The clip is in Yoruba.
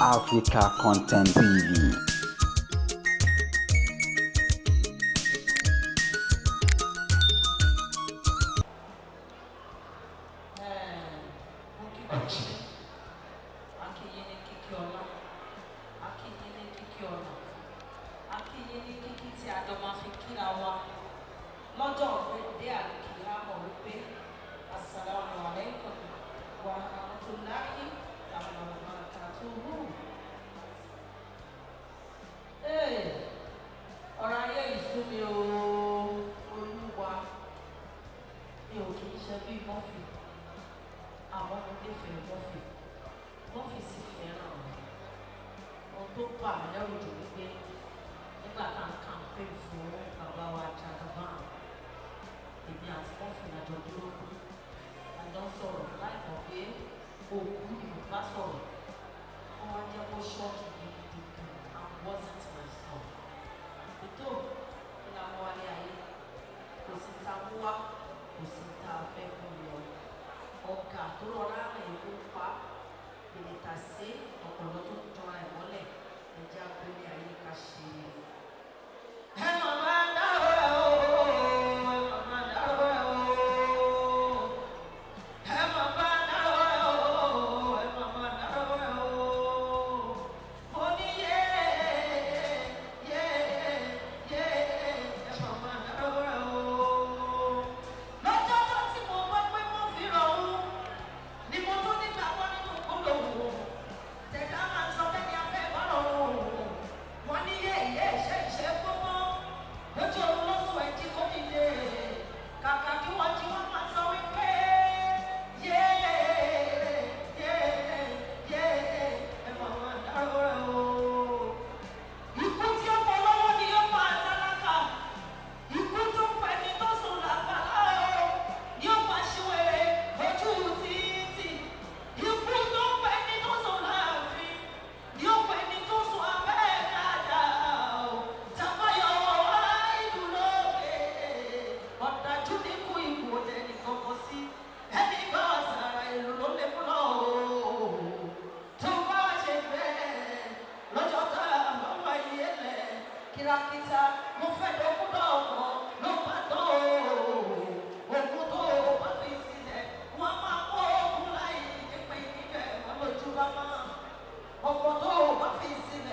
Africa Content TV. lọ́jọ́ ọ̀gbẹ́dẹ́ àkìlá mọ̀ wípé assalamu alaikum wa rahmatullahi wa barakatuhu. Ọ̀rọ̀ ayé ìsú mi o Olúwa, mi ò kì í ṣe bí Murphy, àwọn ọmọ nífẹ̀ẹ́ Murphy, Murphy sì fẹ́ràn ohun tó bà mí lẹ́rù jù wípé nígbà tá à ń campaign fún bàbá wa Jagaban, èmi àti Murphy lájọ dúró àjọ sọ̀rọ̀ láìpọ̀ pé òkú ni mo bá sọ̀rọ̀, wọ́n wá jẹ́ kó ṣọ́ọ̀kì gidi gan and wasn't myself. Ètò ìlànà wálé ayé kò sí ta mú wá, kò sí ta fẹ́ kú lọ. Ọ̀gá tó rọra rìn kó pa èdè tà sí ọ̀pọ̀lọ́ tó jọra ẹ̀ mọ́lẹ̀ ẹ̀jẹ̀ abúlé ayé ká ṣe é. Ẹ màmá dárò ẹ̀ o, ẹ màmá dárò ẹ̀ o, ẹ màmá dárò ẹ̀ o, ẹ màmá dárò ẹ̀ o. Mo ní yé, ẹ màmá dárò ẹ̀ o. Lọ́jọ́ tí mo gbọ́ pé mo fi rọ̀ ọ́, ni mo tún nígbàgbọ́ nínú gbólóhùn o. Tẹ̀dá máa ń sọ pé ní afẹ́ ìbára o. Wọ́n ní yé ìṣe gbogbo. Lójú òun ló sùn ẹ̀jí kó dìde. Kàkà kí wọ́n jí wọ́n máa sọ wípé yé, ẹ màmá dárò ẹ̀ o. Ikú tí ó pọ̀ lọ́wọ́ ni yóò pa tálákà. Ikú tó pẹ́ ni tó sùn lágbàlá o. Yóò pa ṣíwèrè lójú títì. Ikú tó pẹ́ ni tó sùn láàfin. Yóò pẹ́ ni tó sùn abẹ́ dáadáa o. Tàbáyọ̀ wá ìlú lókè. Ọ̀dájú ní kú ìwò lẹ́ni kọ̀ọ̀kan sí. Ẹni bá àṣàrà ìlú ló lè mú lọ o. Tó bá ṣe bẹ́ẹ̀ lọ́jọ́ tá a bá wá yé lẹ̀. Kìràkìtà mo fẹ́ dọ́kún dọ́ọ̀kan ló bá tán o. Ògùn tó o bá fi sílẹ̀ wọ́n máa kó ogun láì nípe níbẹ̀ wọ́n lójú bá máa. Ọ̀pọ̀ tó o bá fi sílẹ̀.